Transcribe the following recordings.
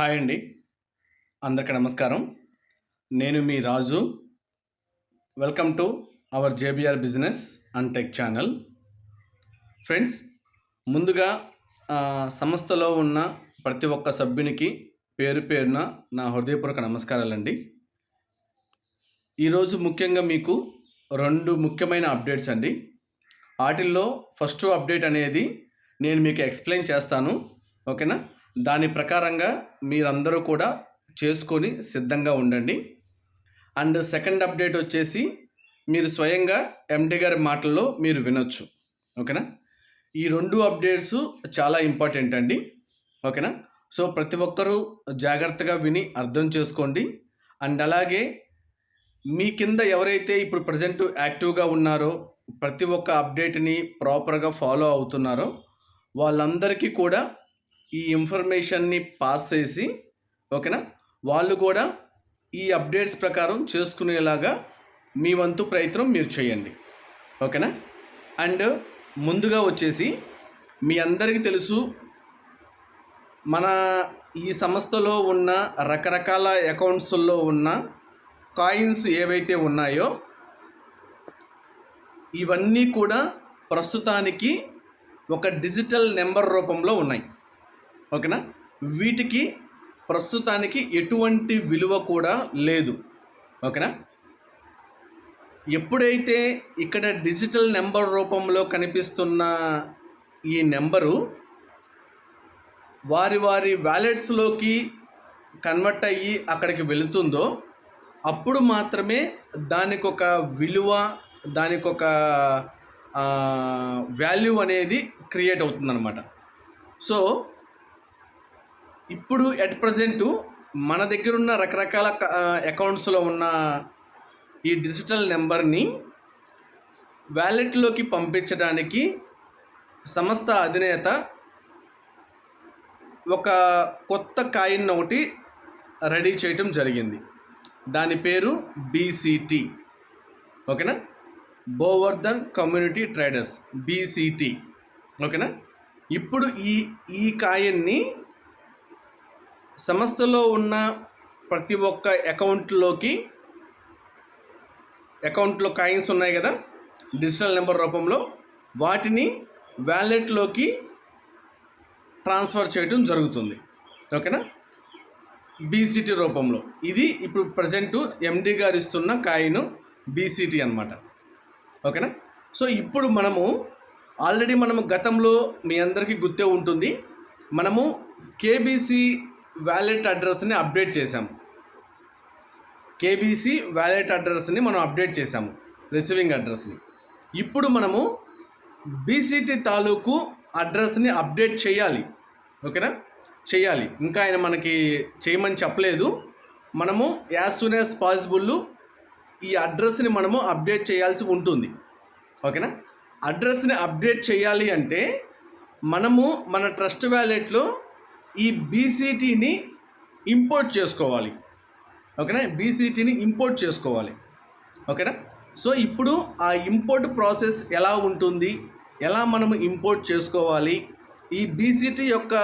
Hi అండి, అందరికీ నమస్కారం. నేను మీ Raju. Welcome to our JBR business and tech channel. Friends, ముందుగా సంస్థలో ఉన్న ప్రతి ఒక్క సభ్యునికి పేరు పేరున నా హృదయపూర్వక నమస్కారాలండి. ఈరోజు ముఖ్యంగా మీకు 2 ముఖ్యమైన అప్డేట్స్ అండి. వాటిల్లో ఫస్ట్ అప్డేట్ అనేది నేను మీకు ఎక్స్ప్లెయిన్ చేస్తాను, ఓకేనా? దాని ప్రకారంగా మీరందరూ కూడా చేసుకొని సిద్ధంగా ఉండండి. అండ్ సెకండ్ అప్డేట్ వచ్చేసి మీరు స్వయంగా ఎండి గారి మాటల్లో మీరు వినొచ్చు, ఓకేనా? ఈ 2 అప్డేట్స్ చాలా ఇంపార్టెంట్ అండి, ఓకేనా? సో ప్రతి ఒక్కరూ జాగ్రత్తగా విని అర్థం చేసుకోండి. అండ్ అలాగే మీ కింద ఎవరైతే ఇప్పుడు ప్రజెంట్ యాక్టివ్గా ఉన్నారో, ప్రతి ఒక్క అప్డేట్ని ప్రాపర్గా ఫాలో అవుతున్నారో వాళ్ళందరికీ కూడా ఈ ఇన్ఫర్మేషన్ని పాస్ చేసి, ఓకేనా, వాళ్ళు కూడా ఈ అప్డేట్స్ ప్రకారం చేసుకునేలాగా మీ వంతు ప్రయత్నం మీరు చేయండి, ఓకేనా? అండ్ ముందుగా వచ్చేసి మీ అందరికీ తెలుసు, మన ఈ సంస్థలో ఉన్న రకరకాల అకౌంట్స్లో ఉన్న కాయిన్స్ ఏవైతే ఉన్నాయో ఇవన్నీ కూడా ప్రస్తుతానికి ఒక డిజిటల్ నెంబర్ రూపంలో ఉన్నాయి, ఓకేనా? వీటికి ప్రస్తుతానికి ఎటువంటి విలువ కూడా లేదు, ఓకేనా? ఎప్పుడైతే ఇక్కడ డిజిటల్ నెంబర్ రూపంలో కనిపిస్తున్న ఈ నెంబరు వారి వారి వ్యాలెట్స్లోకి కన్వర్ట్ అయ్యి అక్కడికి వెళుతుందో అప్పుడు మాత్రమే దానికి ఒక విలువ, దానికి ఒక వాల్యూ అనేది క్రియేట్ అవుతుందన్నమాట. సో ఇప్పుడు ఎట్ ప్రజెంటు మన దగ్గర ఉన్న రకరకాల అకౌంట్స్లో ఉన్న ఈ డిజిటల్ నెంబర్ని వ్యాలెట్లోకి పంపించడానికి సంస్థ అధినేత ఒక కొత్త కాయిన్ ఒకటి రెడీ చేయటం జరిగింది. దాని పేరు బీసీటీ, ఓకేనా? బోవర్ధన్ కమ్యూనిటీ ట్రేడర్స్, బీసీటీ, ఓకేనా? ఇప్పుడు ఈ కాయిన్ని సంస్థలో ఉన్న ప్రతి ఒక్క అకౌంట్లో కాయిన్స్ ఉన్నాయి కదా డిజిటల్ నెంబర్ రూపంలో, వాటిని వ్యాలెట్లోకి ట్రాన్స్ఫర్ చేయడం జరుగుతుంది, ఓకేనా? బీసీటీ రూపంలో. ఇది ఇప్పుడు ప్రజెంటు ఎండి గారు ఇస్తున్న కాయిన్ బీసీటీ అన్నమాట, ఓకేనా? సో ఇప్పుడు ఆల్రెడీ మనము గతంలో మీ అందరికీ గుర్తే ఉంటుంది, మనము కేబీసీ వ్యాలెట్ అడ్రస్ని అప్డేట్ చేశాము. కేబీసీ వ్యాలెట్ అడ్రస్ని మనం అప్డేట్ చేశాము, రిసీవింగ్ అడ్రస్ని. ఇప్పుడు మనము బీసీటీ తాలూకు అడ్రస్ని అప్డేట్ చేయాలి, ఓకేనా? చేయాలి. ఇంకా ఆయన మనకి చేయమని చెప్పలేదు. మనము యాజ్ సూన్ యాజ్ పాసిబుల్ ఈ అడ్రస్ని మనము అప్డేట్ చేయాల్సి ఉంటుంది, ఓకేనా? అడ్రస్ని అప్డేట్ చేయాలి అంటే మనము మన ట్రస్ట్ వ్యాలెట్లో ఈ బీసీటీని ఇంపోర్ట్ చేసుకోవాలి, ఓకేనా? బీసీటీని ఇంపోర్ట్ చేసుకోవాలి, ఓకేనా? సో ఇప్పుడు ఆ ఇంపోర్ట్ ప్రాసెస్ ఎలా ఉంటుంది, ఎలా మనము ఇంపోర్ట్ చేసుకోవాలి, ఈ బీసీటీ యొక్క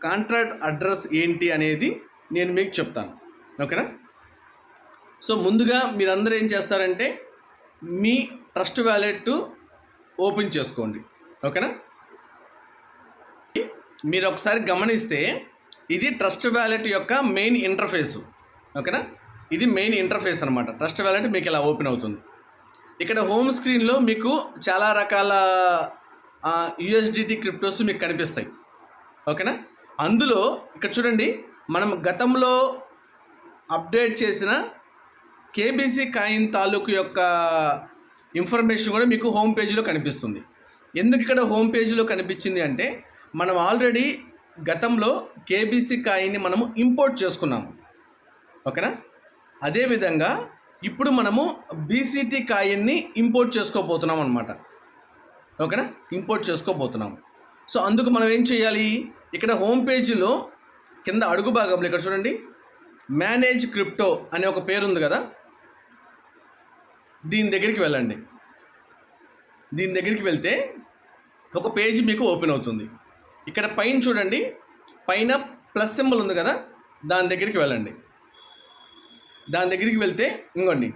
కాంట్రాక్ట్ అడ్రస్ ఏంటి అనేది నేను మీకు చెప్తాను, ఓకేనా? సో ముందుగా మీరందరూ ఏం చేస్తారంటే మీ ట్రస్ట్ వ్యాలెట్ ఓపెన్ చేసుకోండి, ఓకేనా? మీరు ఒకసారి గమనిస్తే ఇది ట్రస్ట్ వ్యాలెట్ యొక్క మెయిన్ ఇంటర్ఫేసు, ఓకేనా? ఇది మెయిన్ ఇంటర్ఫేస్ అనమాట. ట్రస్ట్ వ్యాలెట్ మీకు ఇలా ఓపెన్ అవుతుంది. ఇక్కడ హోమ్ స్క్రీన్లో మీకు చాలా రకాల యూఎస్డిటీ క్రిప్టోస్ మీకు కనిపిస్తాయి, ఓకేనా? అందులో ఇక్కడ చూడండి, మనం గతంలో అప్డేట్ చేసిన కేబీసీ కాయిన్ తాలూకు యొక్క ఇన్ఫర్మేషన్ కూడా మీకు హోమ్ పేజీలో కనిపిస్తుంది. ఎందుకు ఇక్కడ హోమ్ పేజీలో కనిపించింది అంటే మనం ఆల్రెడీ గతంలో కేబీసీ కాయిన్ని మనము ఇంపోర్ట్ చేసుకున్నాము, ఓకేనా? అదేవిధంగా ఇప్పుడు మనము బీసీటీ కాయిన్ని ఇంపోర్ట్ చేసుకోబోతున్నాం అనమాట, ఓకేనా? ఇంపోర్ట్ చేసుకోబోతున్నాము. సో అందుకు మనం ఏం చేయాలి, ఇక్కడ హోమ్ పేజీలో కింద అడుగు భాగంలో ఇక్కడ చూడండి, మేనేజ్ క్రిప్టో అనే ఒక పేరు ఉంది కదా, దీని దగ్గరికి వెళ్ళండి. దీని దగ్గరికి వెళ్తే ఒక పేజీ మీకు ఓపెన్ అవుతుంది. ఇక్కడ పైన చూడండి, పైన ప్లస్ సింబల్ ఉంది కదా, దాని దగ్గరికి వెళ్ళండి. దాని దగ్గరికి వెళ్తే ఇంకోండి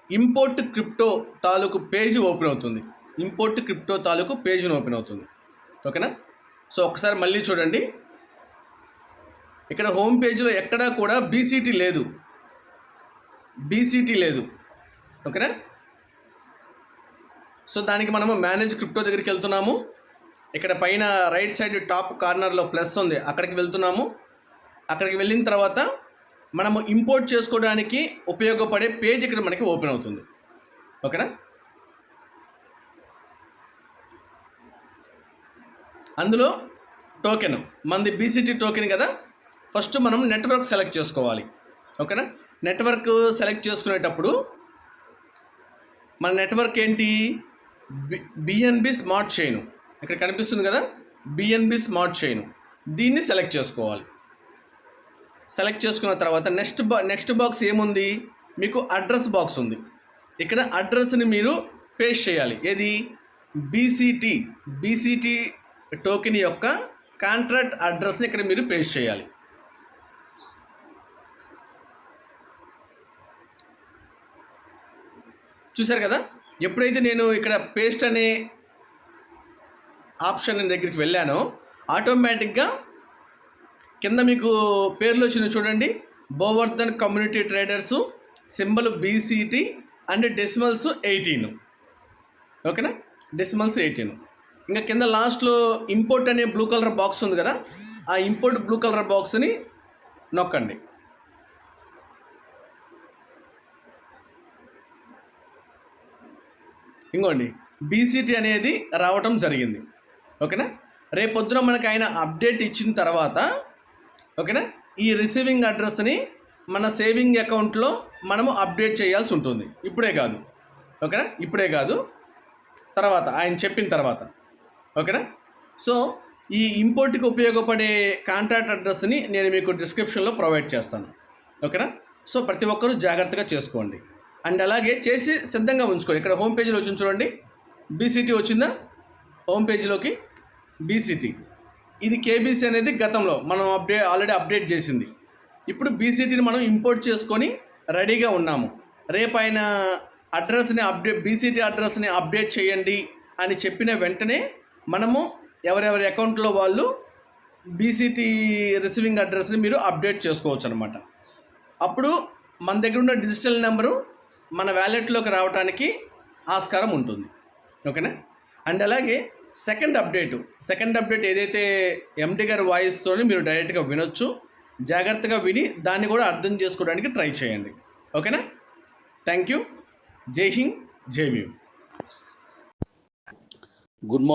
ఇంపోర్ట్ క్రిప్టో తాలూకు పేజీ ఓపెన్ అవుతుంది. ఇంపోర్ట్ క్రిప్టో తాలూకు పేజీని ఓపెన్ అవుతుంది. ఓకేనా? సో ఒకసారి మళ్ళీ చూడండి. ఇక్కడ హోమ్ పేజీలో ఎక్కడా కూడా బీసీటీ లేదు. ఓకేనా? సో దానికి మనము మేనేజ్ క్రిప్టో దగ్గరికి వెళ్తున్నాము. ఇక్కడ పైన రైట్ సైడ్ టాప్ కార్నర్లో ప్లస్ ఉంది, అక్కడికి వెళ్తున్నాము. అక్కడికి వెళ్ళిన తర్వాత మనము ఇంపోర్ట్ చేసుకోవడానికి ఉపయోగపడే పేజ్ ఇక్కడ మనకి ఓపెన్ అవుతుంది. ఓకేనా? అందులో టోకెన్ మనది బీసీటీ టోకెన్ కదా. ఫస్ట్ మనం నెట్వర్క్ సెలెక్ట్ చేసుకోవాలి. ఓకేనా? నెట్వర్క్ సెలెక్ట్ చేసుకునేటప్పుడు మన నెట్వర్క్ ఏంటి? BNB smart chain. ఇక్కడ కనిపిస్తుంది కదా, బిఎన్బి స్మార్ట్ చైన్. దీన్ని సెలెక్ట్ చేసుకోవాలి. సెలెక్ట్ చేసుకున్న తర్వాత నెక్స్ట్ బాక్స్ ఏముంది? మీకు అడ్రస్ బాక్స్ ఉంది. ఇక్కడ అడ్రస్ని మీరు పేస్ట్ చేయాలి. ఏది? బీసీటీ టోకెన్ యొక్క కాంట్రాక్ట్ అడ్రస్ని ఇక్కడ మీరు పేస్ట్ చేయాలి. చూశారు కదా, ఎప్పుడైతే నేను ఇక్కడ పేస్ట్ అనే ఆప్షన్ దగ్గరికి వెళ్ళానో ఆటోమేటిక్గా కింద మీకు పేర్లు వచ్చినాయి చూడండి. Govardhan community traders, symbol BCT and decimals 18. ఓకేనా? డెసిమల్స్ 18. ఇంకా కింద లాస్ట్లో ఇంపోర్ట్ అనే బ్లూ కలర్ బాక్స్ ఉంది కదా, ఆ ఇంపోర్ట్ బ్లూ కలర్ బాక్స్ని నొక్కండి. ఇంకోండి బీసీటీ అనేది రావటం జరిగింది. ఓకేనా? రేపొద్దున మనకు ఆయన అప్డేట్ ఇచ్చిన తర్వాత ఓకేనా, ఈ రిసీవింగ్ అడ్రస్ని మన సేవింగ్ అకౌంట్లో మనము అప్డేట్ చేయాల్సి ఉంటుంది. ఇప్పుడే కాదు. ఓకేనా? ఇప్పుడే కాదు, తర్వాత ఆయన చెప్పిన తర్వాత. ఓకేనా? సో ఈ ఇంపోర్ట్కి ఉపయోగపడే కాంట్రాక్ట్ అడ్రస్ని నేను మీకు డిస్క్రిప్షన్లో ప్రొవైడ్ చేస్తాను. ఓకేనా? సో ప్రతి ఒక్కరూ జాగ్రత్తగా చేసుకోండి. అండ్ అలాగే చేసి సిద్ధంగా ఉంచుకోండి. ఇక్కడ హోమ్ పేజీలో వచ్చింది చూడండి, బీసీటీ వచ్చిందా? హోమ్ పేజీలోకి బీసీటీ. ఇది కేబీసీ అనేది గతంలో మనం ఆల్రెడీ అప్డేట్ చేసింది. ఇప్పుడు బీసీటీని మనం ఇంపోర్ట్ చేసుకొని రెడీగా ఉన్నాము. రేపు ఆయన బీసీటీ అడ్రస్ని అప్డేట్ చేయండి అని చెప్పిన వెంటనే మనము ఎవరెవరి అకౌంట్లో వాళ్ళు బీసీటీ రిసీవింగ్ అడ్రస్ని మీరు అప్డేట్ చేసుకోవచ్చు అనమాట. అప్పుడు మన దగ్గర ఉన్న డిజిటల్ నెంబరు మన వ్యాలెట్లోకి రావడానికి ఆస్కారం ఉంటుంది. ఓకేనా? అండ్ అలాగే సెకండ్ అప్డేట్ ఏదైతే ఎండి గారి వాయిస్తో మీరు డైరెక్ట్గా వినొచ్చు. జాగ్రత్తగా విని దాన్ని కూడా అర్థం చేసుకోవడానికి ట్రై చేయండి. ఓకేనా? Thank you. జై హింద్, జై భీమ్. Good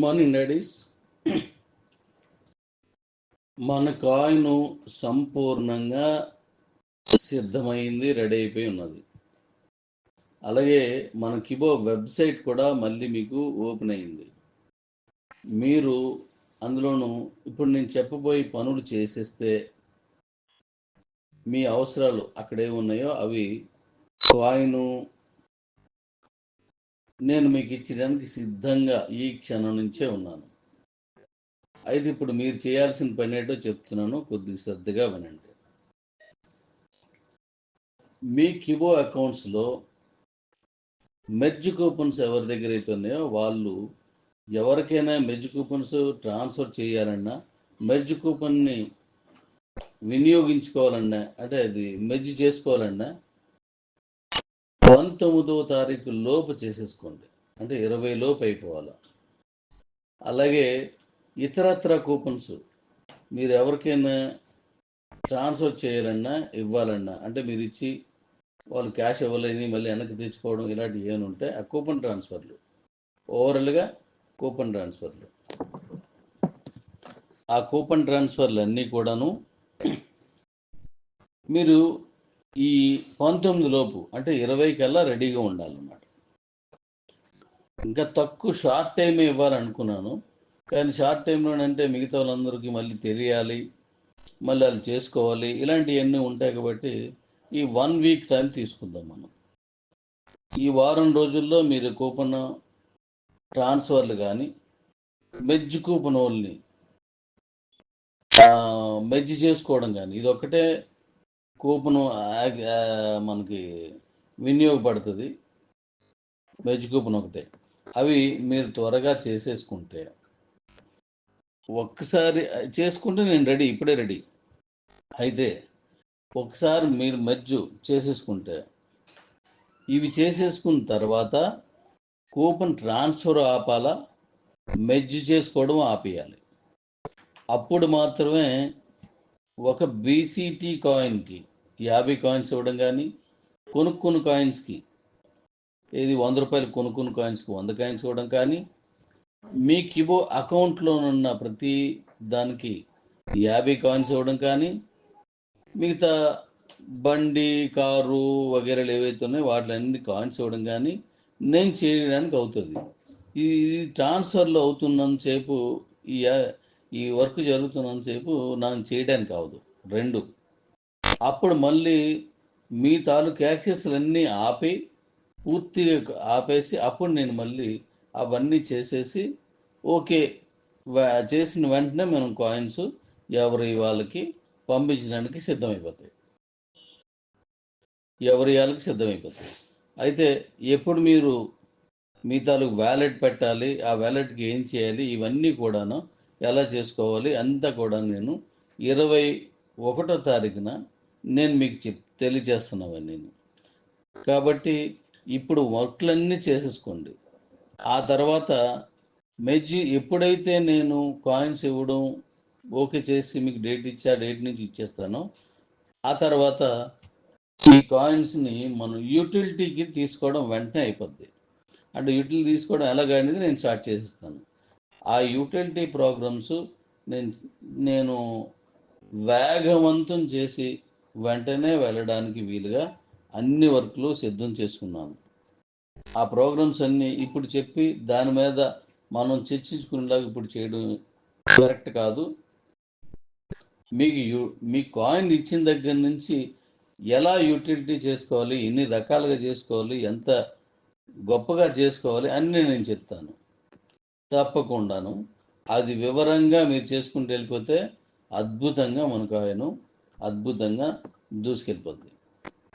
morning daddies. మన కాయిన్ సంపూర్ణంగా సిద్ధమైంది, రెడీ అయిపోయి ఉన్నది. అలాగే మన కిబో వెబ్సైట్ కూడా మళ్ళీ మీకు ఓపెన్ అయింది. మీరు అందులోనూ ఇప్పుడు నేను చెప్పబోయే పనులు చేసేస్తే మీ అవసరాలు అక్కడే ఉన్నాయో అవి కాయిన్ నేను మీకు ఇచ్చడానికి సిద్ధంగా ఈ క్షణం నుంచే ఉన్నాను. అయితే ఇప్పుడు మీరు చేయాల్సిన పని ఏంటో చెప్తున్నాను, కొద్దిగా శ్రద్ధగా వినండి. మీ కిబో అకౌంట్స్లో మెర్జ్ కూపన్స్ ఎవరి దగ్గర అయితే ఉన్నాయో వాళ్ళు ఎవరికైనా మెర్జ్ కూపన్స్ ట్రాన్స్ఫర్ చేయాలన్నా, మెర్జ్ కూపన్ని వినియోగించుకోవాలన్నా, అంటే అది మెర్జ్ చేసుకోవాలన్నా 19వ తారీఖు లోపు చేసేసుకోండి. అంటే 20 లోపు అయిపోవాలి. అలాగే ఇతరత్ర కూపన్స్ మీరు ఎవరికైనా ట్రాన్స్ఫర్ చేయాలన్నా, ఇవ్వాలన్నా, అంటే మీరు ఇచ్చి వాళ్ళు క్యాష్ ఇవ్వలేని మళ్ళీ వెనక్కి తెచ్చుకోవడం ఇలాంటివి ఏమైనా ఉంటే ఆ కూపన్ ట్రాన్స్ఫర్లు, ఓవరాల్గా కూపన్ ట్రాన్స్ఫర్లు, ఆ కూపన్ ట్రాన్స్ఫర్లు అన్నీ కూడాను మీరు ఈ 19 లోపు అంటే 20 కల్లా రెడీగా ఉండాలన్నమాట. ఇంకా తక్కువ షార్ట్ టైమే ఇవ్వాలనుకున్నాను, కానీ షార్ట్ టైంలోనంటే మిగతా వాళ్ళందరికీ మళ్ళీ తెలియాలి, మళ్ళీ వాళ్ళు చేసుకోవాలి, ఇలాంటివన్నీ ఉంటాయి. కాబట్టి ఈ 1 వీక్ టైం తీసుకుందాం మనం. ఈ వారం రోజుల్లో మీరు కూపన్ ట్రాన్స్ఫర్లు కానీ మెర్జ్ కూపన్ వాళ్ళని మెర్జ్ చేసుకోవడం కానీ ఇదొక్కటే కూపన్ మనకి వినియోగపడుతుంది. మెర్జ్ కూపన్ ఒకటే. అవి మీరు త్వరగా చేసేసుకుంటే ఒక్కసారి చేసుకుంటే నేను రెడీ, ఇప్పుడే రెడీ. అయితే ఒకసారి మీరు మెర్జ్ చేసేసుకుంటే ఇవి చేసేసుకున్న తర్వాత కూపన్ ట్రాన్స్ఫర్ ఆపాలా, మెర్జ్ చేసుకోవడం ఆపేయాలి. అప్పుడు మాత్రమే ఒక బీసీటీ కాయిన్కి 50 కాయిన్స్ ఇవ్వడం కానీ, కొనుక్కున్న కాయిన్స్కి ఇది 100 రూపాయలు కొనుక్కున్న కాయిన్స్కి 100 కాయిన్స్ ఇవ్వడం కానీ, మీ కిబో అకౌంట్లోనున్న ప్రతి దానికి 50 కాయిన్స్ ఇవ్వడం కానీ, మిగతా బండి, కారు వగేరాలు ఏవైతే ఉన్నాయో వాటిలన్నీ కాయిన్స్ ఇవ్వడం కానీ నేను చేయడానికి అవుతుంది. ఈ ట్రాన్స్ఫర్లో అవుతున్నంతసేపు ఈ వర్క్ జరుగుతున్నంతసేపు నాకు చేయడానికి అవదు. 2 అప్పుడు మళ్ళీ మీ తాలూకు యాక్సెస్లన్నీ పూర్తిగా ఆపేసి అప్పుడు నేను మళ్ళీ అవన్నీ చేసేసి ఓకే చేసిన వెంటనే మనం కాయిన్స్ ఎవరి వాళ్ళకి పంపించడానికి సిద్ధమైపోతాయి. అయితే ఎప్పుడు మీరు మీ తాలూకు వ్యాలెట్ పెట్టాలి, ఆ వ్యాలెట్కి ఏం చేయాలి, ఇవన్నీ కూడాను ఎలా చేసుకోవాలి అంతా కూడా నేను 21వ తారీఖున నేను మీకు తెలియజేస్తున్నాను. కాబట్టి ఇప్పుడు వర్క్లన్నీ చేసేసుకోండి. ఆ తర్వాత మెర్జ్ ఎప్పుడైతే నేను కాయిన్స్ ఇవ్వడం ఓకే చేసి మీకు డేట్ ఇచ్చి ఆ డేట్ నుంచి ఇచ్చేస్తానో ఆ తర్వాత ఈ కాయిన్స్ని మనం యూటిలిటీకి తీసుకోవడం వెంటనే అయిపోద్ది. అంటే యూటిలిటీ తీసుకోవడం ఎలాగనేది నేను స్టార్ట్ చేసేస్తాను. ఆ యూటిలిటీ ప్రోగ్రామ్స్ నేను వేగవంతం చేసి వెంటనే వెళ్ళడానికి వీలుగా అన్ని వర్క్లు సిద్ధం చేసుకున్నాను. ఆ ప్రోగ్రామ్స్ అన్నీ ఇప్పుడు చెప్పి దాని మీద మనం చర్చించుకునేలాగా ఇప్పుడు చేయడం కరెక్ట్ కాదు. మీ కాయిన్ ఇచ్చిన దగ్గర నుంచి ఎలా యూటిలిటీ చేసుకోవాలి, ఎన్ని రకాలుగా చేసుకోవాలి, ఎంత గొప్పగా చేసుకోవాలి అన్నీ నేను చెప్తాను. తప్పకుండాను అది వివరంగా మీరు చేసుకుంటూ వెళ్ళిపోతే అద్భుతంగా మన కాయిన్ అద్భుతంగా దూసుకెళ్ళిపోద్ది.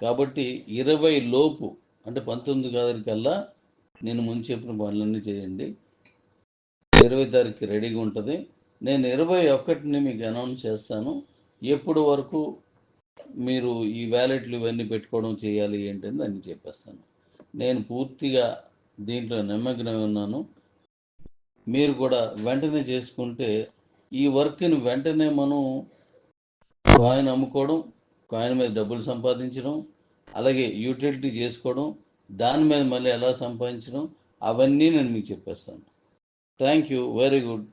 కాబట్టి 20 లోపు అంటే 19 తారీఖుకల్లా నేను ముందు చెప్పిన పనులన్నీ చేయండి. 20 తారీఖుకి రెడీగా ఉంటుంది. నేను 21ని మీకు అనౌన్స్ చేస్తాను. ఎప్పుడు వరకు మీరు ఈ వ్యాలెట్లు ఇవన్నీ పెట్టుకోవడం చేయాలి ఏంటని అన్నీ చెప్పేస్తాను. నేను పూర్తిగా దీంట్లో నిమగ్నమై ఉన్నాను. మీరు కూడా వెంటనే చేసుకుంటే ఈ వర్క్ని వెంటనే మనం కాయిన్ అమ్ముకోవడం, కాయిన్ మీద డబ్బులు సంపాదించడం, అలాగే యూటిలిటీ చేసుకోవడం, దాని మీద మళ్ళీ ఎలా సంపాదించడం అవన్నీ నేను మీకు చెప్పేస్తాను. Thank you. Very good.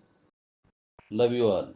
Love you all.